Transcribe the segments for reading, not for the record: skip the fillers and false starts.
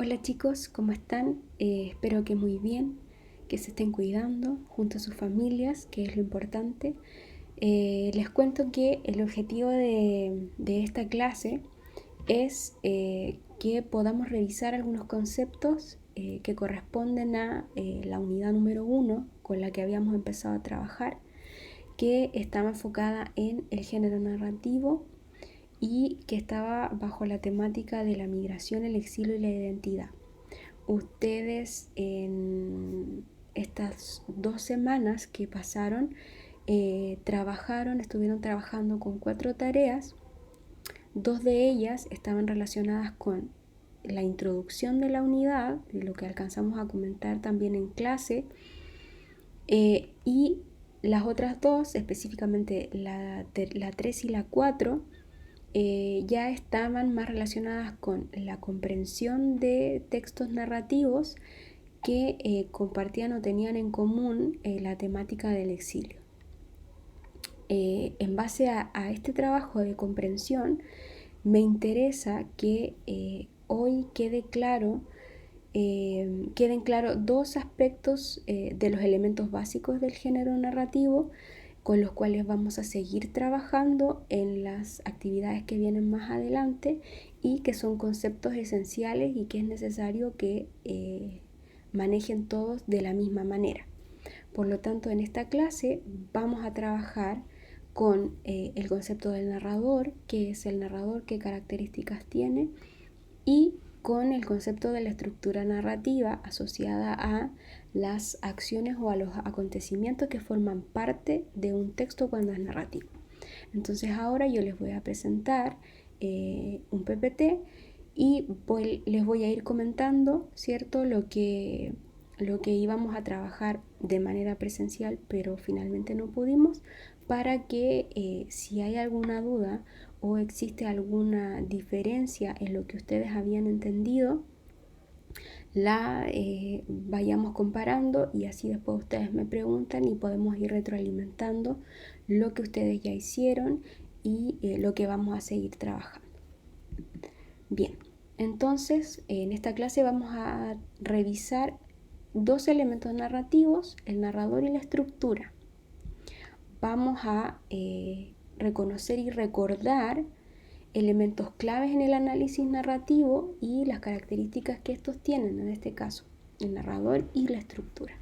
Hola chicos, ¿cómo están? Espero que muy bien, que se estén cuidando junto a sus familias, que es lo importante. Les cuento que el objetivo de esta clase es que podamos revisar algunos conceptos que corresponden a la unidad número 1 con la que habíamos empezado a trabajar, que estaba enfocada en el género narrativo y que estaba bajo la temática de la migración, el exilio y la identidad. Ustedes en estas 2 semanas que pasaron estuvieron trabajando con 4 tareas. 2 de ellas estaban relacionadas con la introducción de la unidad, de lo que alcanzamos a comentar también en clase, y las otras 2, específicamente la 3 y la 4, ya estaban más relacionadas con la comprensión de textos narrativos que compartían o tenían en común la temática del exilio. En base a este trabajo de comprensión, me interesa que hoy queden claros 2 aspectos de los elementos básicos del género narrativo, con los cuales vamos a seguir trabajando en las actividades que vienen más adelante y que son conceptos esenciales y que es necesario que manejen todos de la misma manera. Por lo tanto, en esta clase vamos a trabajar con el concepto del narrador, qué es el narrador, qué características tiene, y con el concepto de la estructura narrativa asociada a las acciones o a los acontecimientos que forman parte de un texto cuando es narrativo. Entonces ahora yo les voy a presentar un PPT y les voy a ir comentando, ¿cierto?, lo que íbamos a trabajar de manera presencial, pero finalmente no pudimos, para que si hay alguna duda o existe alguna diferencia en lo que ustedes habían entendido, la vayamos comparando y así después ustedes me preguntan y podemos ir retroalimentando lo que ustedes ya hicieron y lo que vamos a seguir trabajando. Bien, entonces en esta clase vamos a revisar 2 elementos narrativos, el narrador y la estructura. Vamos a reconocer y recordar elementos claves en el análisis narrativo y las características que estos tienen, en este caso, el narrador y la estructura.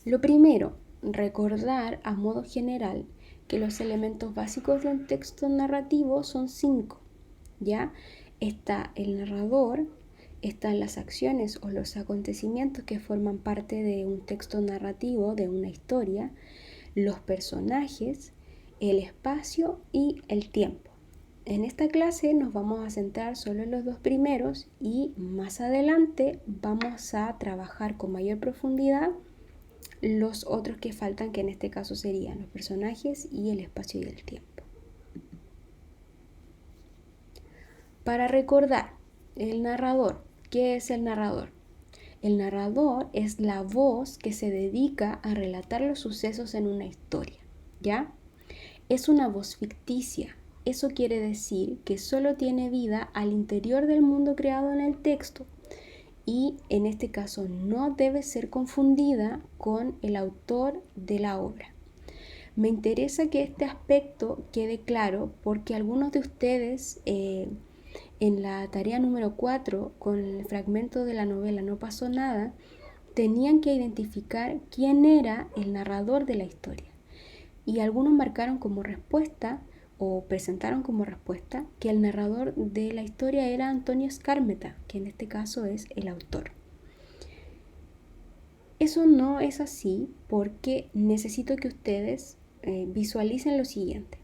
Lo primero, recordar a modo general que los elementos básicos de un texto narrativo son 5, ¿ya? Está el narrador, están las acciones o los acontecimientos que forman parte de un texto narrativo, de una historia, los personajes, el espacio y el tiempo. En esta clase nos vamos a centrar solo en los 2 primeros y más adelante vamos a trabajar con mayor profundidad los otros que faltan, que en este caso serían los personajes y el espacio y el tiempo. Para recordar, el narrador, ¿qué es el narrador? El narrador es la voz que se dedica a relatar los sucesos en una historia, ¿ya? Es una voz ficticia. Eso quiere decir que solo tiene vida al interior del mundo creado en el texto y en este caso no debe ser confundida con el autor de la obra. Me interesa que este aspecto quede claro porque algunos de ustedes en la tarea número 4 con el fragmento de la novela No pasó nada tenían que identificar quién era el narrador de la historia y algunos marcaron como respuesta o presentaron como respuesta que el narrador de la historia era Antonio Skármeta, que en este caso es el autor. Eso no es así porque necesito que ustedes visualicen lo siguiente.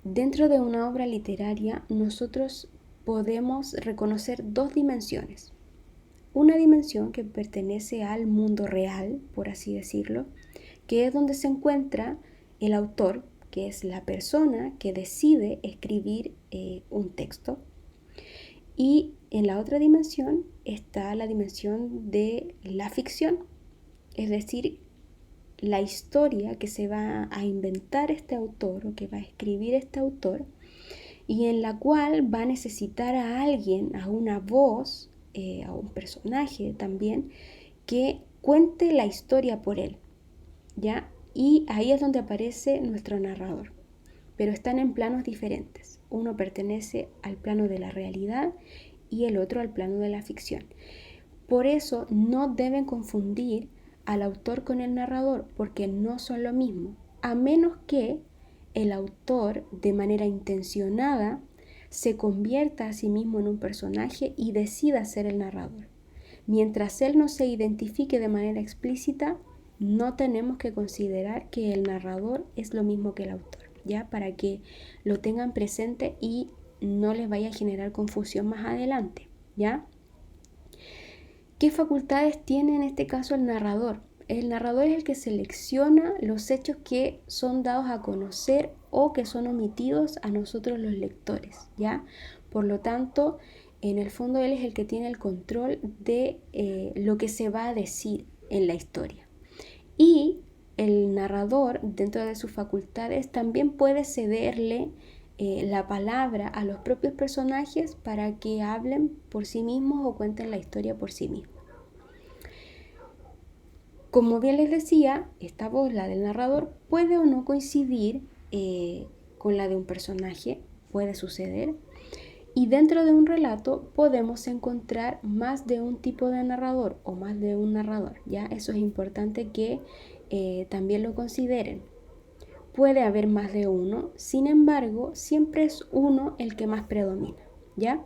Dentro de una obra literaria nosotros podemos reconocer 2 dimensiones. Una dimensión que pertenece al mundo real, por así decirlo, que es donde se encuentra el autor, que es la persona que decide escribir un texto. Y en la otra dimensión está la dimensión de la ficción, es decir, la historia que se va a inventar este autor o que va a escribir este autor y en la cual va a necesitar a alguien, a una voz, a un personaje también, que cuente la historia por él, ¿ya? Y ahí es donde aparece nuestro narrador, pero están en planos diferentes. Uno pertenece al plano de la realidad y el otro al plano de la ficción. Por eso no deben confundir al autor con el narrador, porque no son lo mismo, a menos que el autor de manera intencionada se convierta a sí mismo en un personaje y decida ser el narrador. Mientras él no se identifique de manera explícita, no tenemos que considerar que el narrador es lo mismo que el autor, ¿ya? Para que lo tengan presente y no les vaya a generar confusión más adelante, ¿ya? ¿Qué facultades tiene en este caso el narrador? El narrador es el que selecciona los hechos que son dados a conocer o que son omitidos a nosotros los lectores, ¿ya? Por lo tanto, en el fondo él es el que tiene el control de lo que se va a decir en la historia. Y el narrador, dentro de sus facultades, también puede cederle la palabra a los propios personajes para que hablen por sí mismos o cuenten la historia por sí mismos. Como bien les decía, esta voz, la del narrador, puede o no coincidir con la de un personaje, puede suceder. Y dentro de un relato podemos encontrar más de un tipo de narrador o más de un narrador, ¿ya? Eso es importante que también lo consideren. Puede haber más de uno, sin embargo, siempre es uno el que más predomina, ¿ya?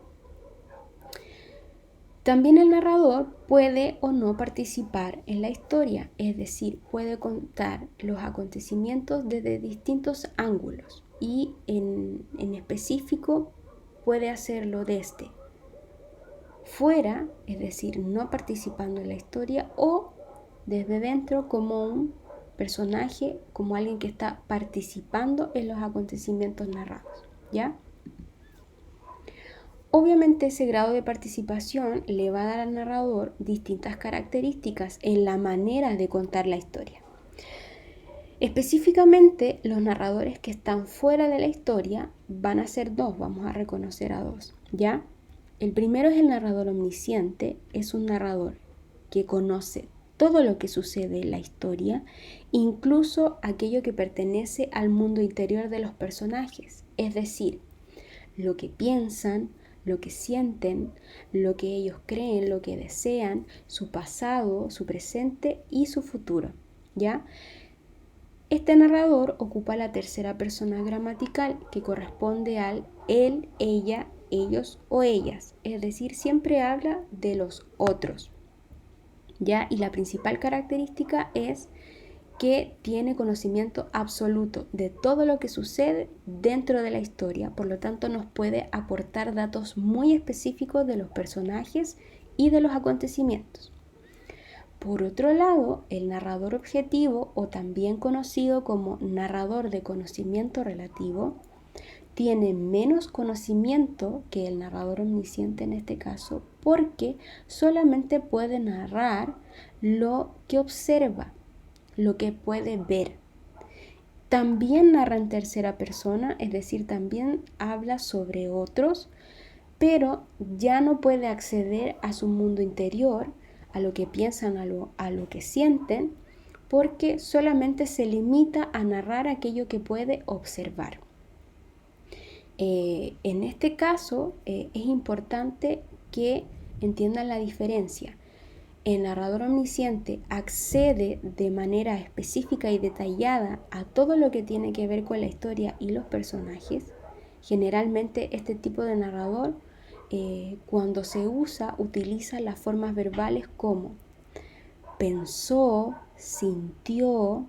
También el narrador puede o no participar en la historia, es decir, puede contar los acontecimientos desde distintos ángulos y en específico puede hacerlo desde fuera, es decir, no participando en la historia, o desde dentro como un personaje, como alguien que está participando en los acontecimientos narrados, ¿ya? Obviamente ese grado de participación le va a dar al narrador distintas características en la manera de contar la historia. Específicamente, los narradores que están fuera de la historia van a ser dos, vamos a reconocer a dos, ¿ya? El primero es el narrador omnisciente, es un narrador que conoce todo lo que sucede en la historia, incluso aquello que pertenece al mundo interior de los personajes, es decir, lo que piensan, lo que sienten, lo que ellos creen, lo que desean, su pasado, su presente y su futuro, ¿ya? Este narrador ocupa la tercera persona gramatical que corresponde al él, ella, ellos o ellas, es decir, siempre habla de los otros, ¿ya? Y la principal característica es que tiene conocimiento absoluto de todo lo que sucede dentro de la historia, por lo tanto nos puede aportar datos muy específicos de los personajes y de los acontecimientos. Por otro lado, el narrador objetivo, o también conocido como narrador de conocimiento relativo, tiene menos conocimiento que el narrador omnisciente en este caso, porque solamente puede narrar lo que observa, lo que puede ver. También narra en tercera persona, es decir, también habla sobre otros, pero ya no puede acceder a su mundo interior, a lo que piensan, a lo que sienten, porque solamente se limita a narrar aquello que puede observar. En este caso, es importante que entiendan la diferencia. El narrador omnisciente accede de manera específica y detallada a todo lo que tiene que ver con la historia y los personajes. Generalmente este tipo de narrador, cuando se usa, utiliza las formas verbales como pensó, sintió,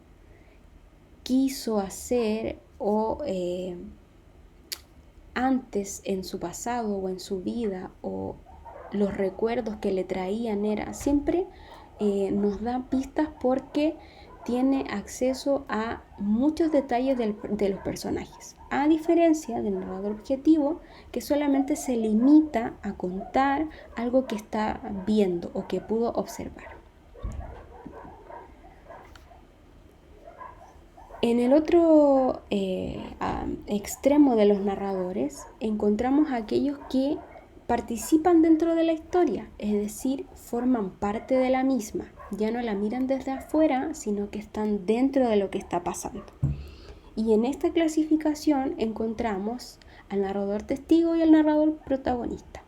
quiso hacer o antes en su pasado o en su vida o los recuerdos que le traían era siempre nos da pistas porque tiene acceso a muchos detalles de los personajes, a diferencia del narrador objetivo que solamente se limita a contar algo que está viendo o que pudo observar. En el otro extremo de los narradores encontramos a aquellos que participan dentro de la historia, es decir, forman parte de la misma. Ya no la miran desde afuera, sino que están dentro de lo que está pasando. Y en esta clasificación encontramos al narrador testigo y al narrador protagonista.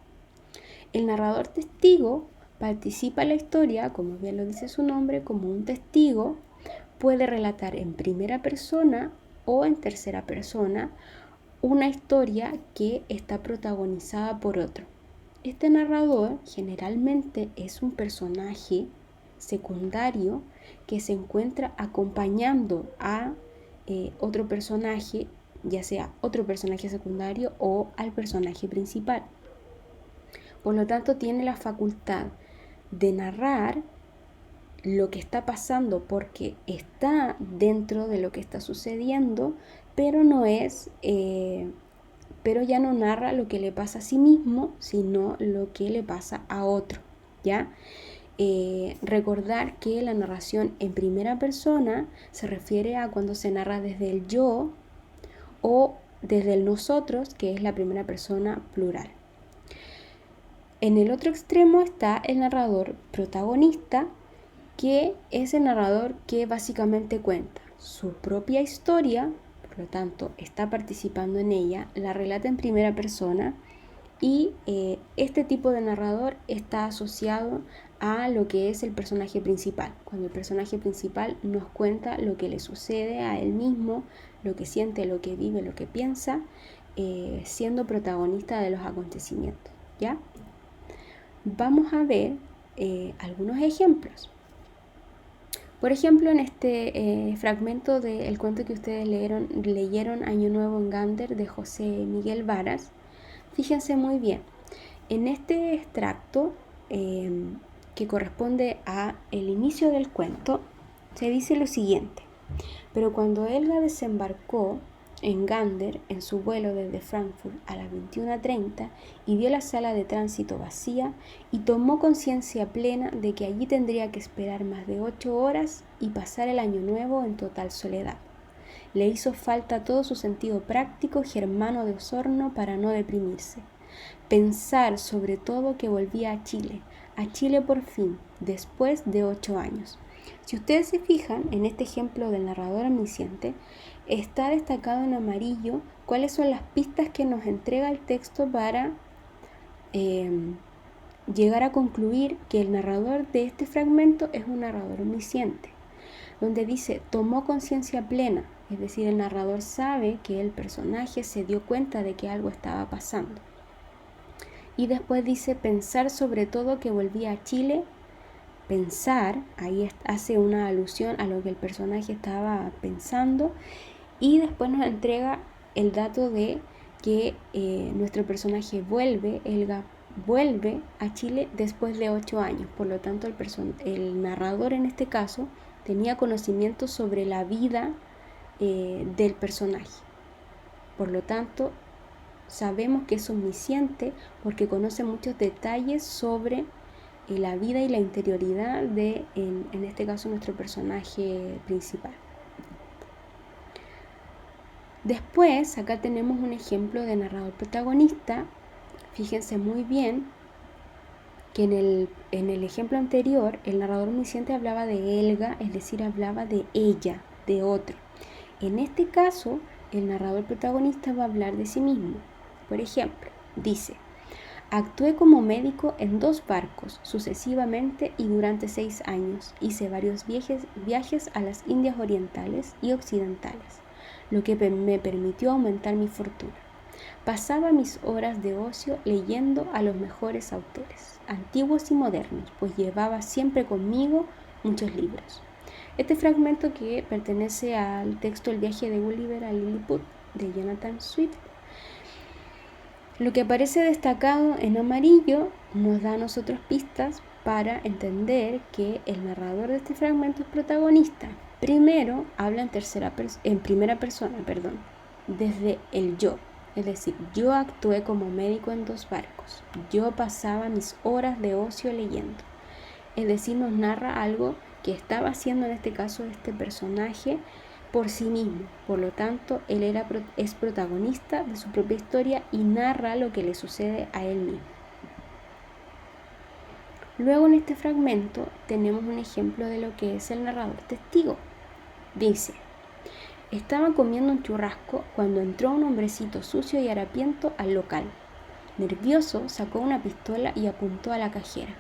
El narrador testigo participa en la historia, como bien lo dice su nombre, como un testigo. Puede relatar en primera persona o en tercera persona una historia que está protagonizada por otro. Este narrador generalmente es un personaje secundario que se encuentra acompañando a otro personaje, ya sea otro personaje secundario o al personaje principal. Por lo tanto, tiene la facultad de narrar lo que está pasando porque está dentro de lo que está sucediendo, pero pero ya no narra lo que le pasa a sí mismo, sino lo que le pasa a otro, ¿ya? Recordar que la narración en primera persona se refiere a cuando se narra desde el yo o desde el nosotros, que es la primera persona plural. En el otro extremo está el narrador protagonista, que es el narrador que básicamente cuenta su propia historia, por lo tanto está participando en ella, la relata en primera persona y este tipo de narrador está asociado a lo que es el personaje principal, cuando el personaje principal nos cuenta lo que le sucede a él mismo, lo que siente, lo que vive, lo que piensa, siendo protagonista de los acontecimientos, ¿ya? Vamos a ver algunos ejemplos. Por ejemplo, en este fragmento del cuento que ustedes leyeron Año Nuevo en Gander de José Miguel Varas, fíjense muy bien, en este extracto que corresponde a el inicio del cuento, se dice lo siguiente: pero cuando Helga desembarcó en Gander en su vuelo desde Frankfurt a las 21:30 y vio la sala de tránsito vacía y tomó conciencia plena de que allí tendría que esperar más de 8 horas y pasar el año nuevo en total soledad. Le hizo falta todo su sentido práctico germano de Osorno para no deprimirse. Pensar sobre todo que volvía a Chile por fin, después de 8 años. Si ustedes se fijan en este ejemplo del narrador omnisciente, está destacado en amarillo cuáles son las pistas que nos entrega el texto para llegar a concluir que el narrador de este fragmento es un narrador omnisciente, donde dice tomó conciencia plena, es decir, el narrador sabe que el personaje se dio cuenta de que algo estaba pasando. Y después dice pensar sobre todo que volvía a Chile. Pensar, ahí hace una alusión a lo que el personaje estaba pensando, y después nos entrega el dato de que nuestro personaje Helga vuelve a Chile después de 8 años. Por lo tanto, el narrador en este caso tenía conocimiento sobre la vida del personaje. Por lo tanto, sabemos que es omnisciente porque conoce muchos detalles sobre la vida y la interioridad de, en este caso, nuestro personaje principal. Después, acá tenemos un ejemplo de narrador protagonista. Fíjense muy bien que en el ejemplo anterior, el narrador omnisciente hablaba de Helga, es decir, hablaba de ella, de otro. En este caso, el narrador protagonista va a hablar de sí mismo. Por ejemplo, dice: actué como médico en 2 barcos sucesivamente y durante 6 años. Hice varios viajes a las Indias orientales y occidentales, lo que me permitió aumentar mi fortuna. Pasaba mis horas de ocio leyendo a los mejores autores, antiguos y modernos, pues llevaba siempre conmigo muchos libros. Este fragmento, que pertenece al texto El viaje de Gulliver a Lilliput de Jonathan Swift, lo que aparece destacado en amarillo nos da a nosotros pistas para entender que el narrador de este fragmento es protagonista. Primero habla en primera persona, desde el yo. Es decir, yo actué como médico en 2 barcos. Yo pasaba mis horas de ocio leyendo. Es decir, nos narra algo que estaba haciendo en este caso este personaje por sí mismo. Por lo tanto, él es protagonista de su propia historia y narra lo que le sucede a él mismo. Luego en este fragmento tenemos un ejemplo de lo que es el narrador testigo. Dice: estaba comiendo un churrasco cuando entró un hombrecito sucio y harapiento al local. Nervioso, sacó una pistola y apuntó a la cajera.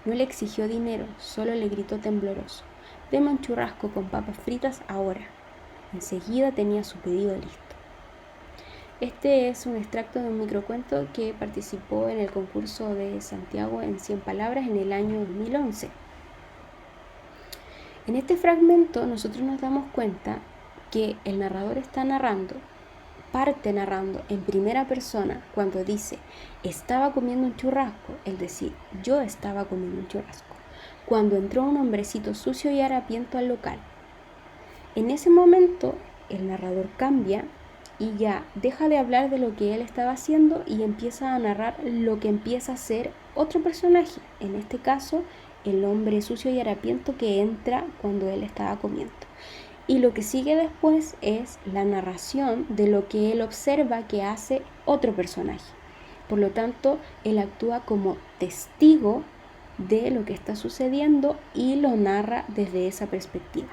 No le exigió dinero, solo le gritó tembloroso: deme un churrasco con papas fritas ahora. Enseguida tenía su pedido listo. Este es un extracto de un microcuento que participó en el concurso de Santiago en 100 palabras en el año 2011. En este fragmento nosotros nos damos cuenta que el narrador parte narrando en primera persona cuando dice estaba comiendo un churrasco, es decir, yo estaba comiendo un churrasco, cuando entró un hombrecito sucio y harapiento al local. En ese momento el narrador cambia y ya deja de hablar de lo que él estaba haciendo y empieza a narrar lo que empieza a ser otro personaje, en este caso el hombre sucio y harapiento que entra cuando él estaba comiendo. Y lo que sigue después es la narración de lo que él observa que hace otro personaje. Por lo tanto, él actúa como testigo de lo que está sucediendo y lo narra desde esa perspectiva.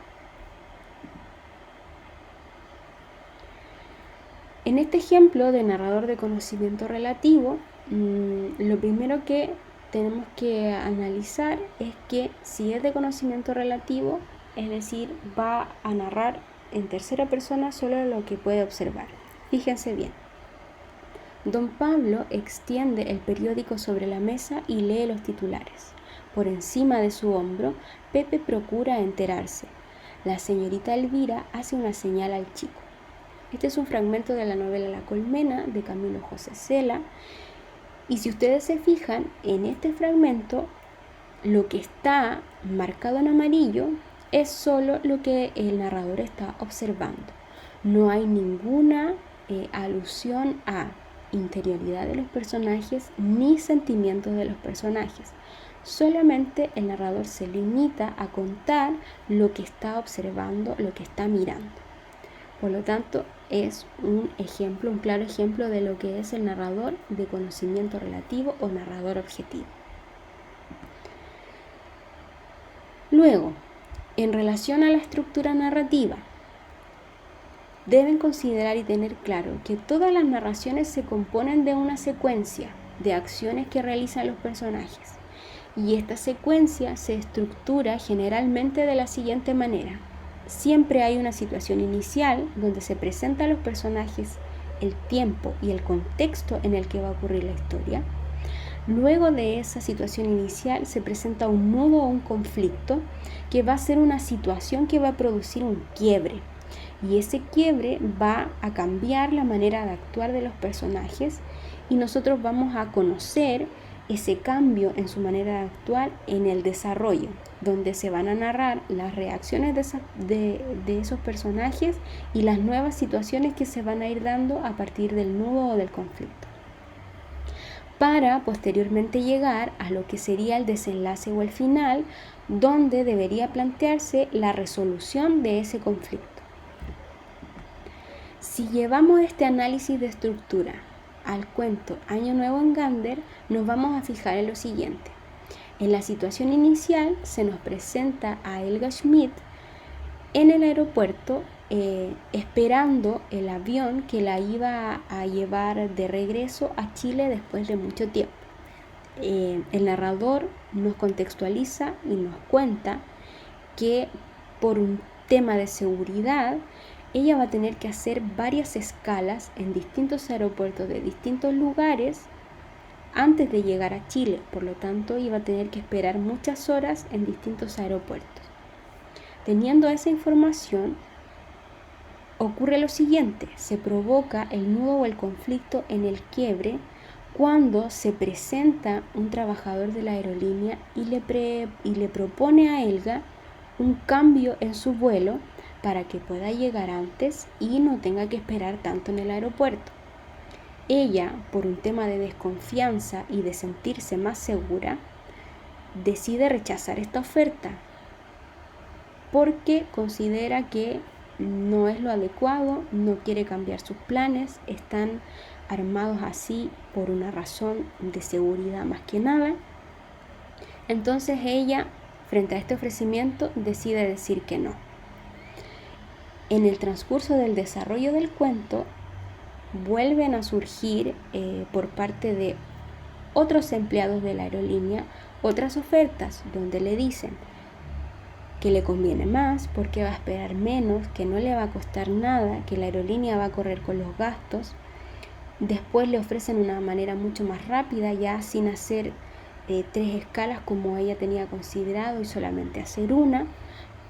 En este ejemplo de narrador de conocimiento relativo, lo primero que tenemos que analizar es que si es de conocimiento relativo, es decir, va a narrar en tercera persona solo lo que puede observar. Fíjense bien. Don Pablo extiende el periódico sobre la mesa y lee los titulares. Por encima de su hombro, Pepe procura enterarse. La señorita Elvira hace una señal al chico. Este es un fragmento de la novela La Colmena de Camilo José Cela. Y si ustedes se fijan, en este fragmento lo que está marcado en amarillo es solo lo que el narrador está observando. No hay ninguna alusión a interioridad de los personajes ni sentimientos de los personajes. Solamente el narrador se limita a contar lo que está observando, lo que está mirando. Por lo tanto, es un claro ejemplo de lo que es el narrador de conocimiento relativo o narrador objetivo. Luego, en relación a la estructura narrativa, deben considerar y tener claro que todas las narraciones se componen de una secuencia de acciones que realizan los personajes, y esta secuencia se estructura generalmente de la siguiente manera. Siempre hay una situación inicial donde se presenta a los personajes el tiempo y el contexto en el que va a ocurrir la historia. Luego de esa situación inicial se presenta un nudo o un conflicto que va a ser una situación que va a producir un quiebre. Y ese quiebre va a cambiar la manera de actuar de los personajes y nosotros vamos a conocer ese cambio en su manera de actuar en el desarrollo, donde se van a narrar las reacciones de esos personajes y las nuevas situaciones que se van a ir dando a partir del nudo o del conflicto, para posteriormente llegar a lo que sería el desenlace o el final, donde debería plantearse la resolución de ese conflicto. Si llevamos este análisis de estructura al cuento Año Nuevo en Gander, nos vamos a fijar en lo siguiente. En la situación inicial se nos presenta a Helga Schmidt en el aeropuerto esperando el avión que la iba a llevar de regreso a Chile después de mucho tiempo. El narrador nos contextualiza y nos cuenta que por un tema de seguridad ella va a tener que hacer varias escalas en distintos aeropuertos de distintos lugares antes de llegar a Chile. Por lo tanto, iba a tener que esperar muchas horas en distintos aeropuertos. Teniendo esa información, ocurre lo siguiente: se provoca el nudo o el conflicto en el quiebre cuando se presenta un trabajador de la aerolínea y le propone a Helga un cambio en su vuelo para que pueda llegar antes y no tenga que esperar tanto en el aeropuerto. Ella, por un tema de desconfianza y de sentirse más segura, decide rechazar esta oferta porque considera que no es lo adecuado, no quiere cambiar sus planes, están armados así por una razón de seguridad más que nada. Entonces ella, frente a este ofrecimiento, decide decir que no. En el transcurso del desarrollo del cuento, vuelven a surgir por parte de otros empleados de la aerolínea otras ofertas donde le dicen que le conviene más porque va a esperar menos, que no le va a costar nada, que la aerolínea va a correr con los gastos. Después le ofrecen una manera mucho más rápida, ya sin hacer 3 escalas como ella tenía considerado y solamente hacer una,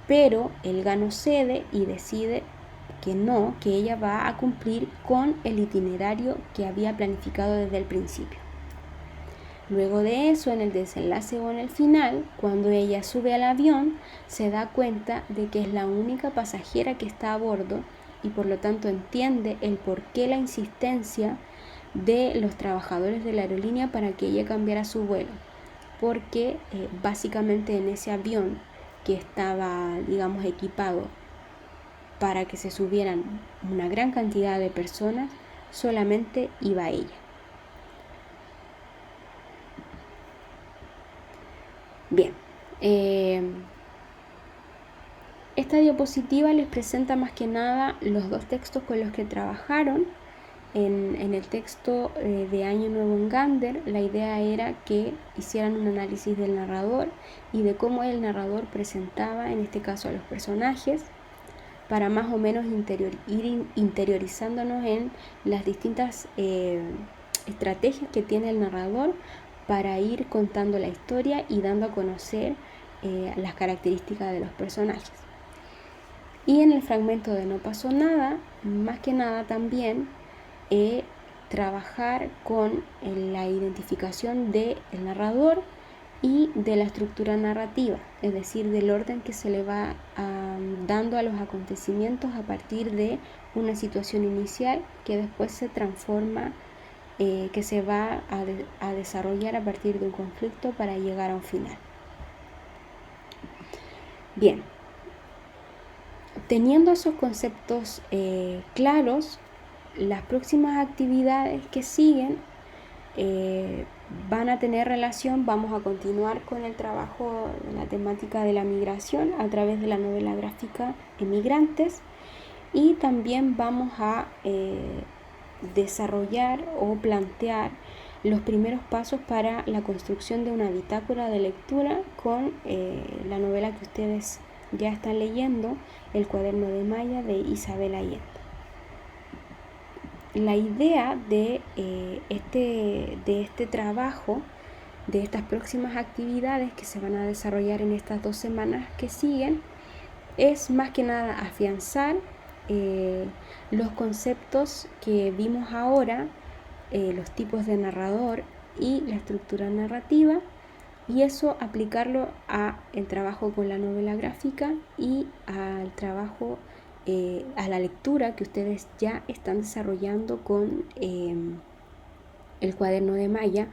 pero el gano cede y decide que no, que ella va a cumplir con el itinerario que había planificado desde el principio. Luego de eso, en el desenlace o en el final, cuando ella sube al avión, se da cuenta de que es la única pasajera que está a bordo y por lo tanto entiende el por qué la insistencia de los trabajadores de la aerolínea para que ella cambiara su vuelo, porque básicamente en ese avión que estaba, digamos, equipado para que se subieran una gran cantidad de personas, solamente iba ella. Bien, esta diapositiva les presenta más que nada los 2 textos con los que trabajaron. En el texto de Año Nuevo en Gander, la idea era que hicieran un análisis del narrador y de cómo el narrador presentaba, en este caso, a los personajes, para más o menos ir interiorizándonos en las distintas estrategias que tiene el narrador para ir contando la historia y dando a conocer las características de los personajes. Y en el fragmento de No pasó nada, más que nada también trabajar con la identificación del narrador y de la estructura narrativa, es decir, del orden que se le va dando a los acontecimientos a partir de una situación inicial que después se transforma, que se va a desarrollar a partir de un conflicto para llegar a un final. Bien, teniendo esos conceptos claros, las próximas actividades que siguen van a tener relación, vamos a continuar con el trabajo de la temática de la migración a través de la novela gráfica Emigrantes, y también vamos a desarrollar o plantear los primeros pasos para la construcción de una bitácora de lectura con la novela que ustedes ya están leyendo, El cuaderno de Maya, de Isabel Allende. La idea de este trabajo, de estas próximas actividades que se van a desarrollar en estas 2 semanas que siguen, es más que nada afianzar los conceptos que vimos ahora, los tipos de narrador y la estructura narrativa, y eso aplicarlo al trabajo con la novela gráfica y al trabajo, a la lectura que ustedes ya están desarrollando con el cuaderno de Maya,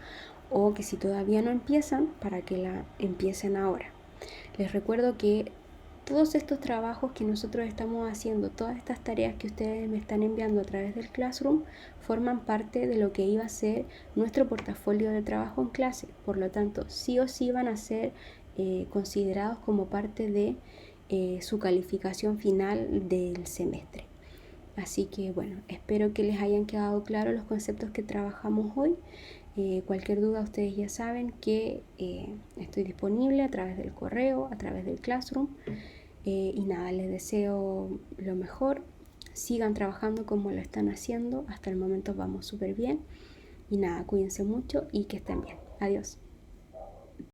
o que si todavía no empiezan, para que la empiecen ahora. Les recuerdo que todos estos trabajos que nosotros estamos haciendo, todas estas tareas que ustedes me están enviando a través del Classroom, forman parte de lo que iba a ser nuestro portafolio de trabajo en clase. Por lo tanto, sí o sí van a ser considerados como parte de su calificación final del semestre. Así que bueno, espero que les hayan quedado claros los conceptos que trabajamos hoy. Cualquier duda, ustedes ya saben que estoy disponible a través del correo, a través del Classroom. Y nada, les deseo lo mejor. Sigan trabajando como lo están haciendo. Hasta el momento vamos súper bien. Y nada, cuídense mucho y que estén bien. Adiós.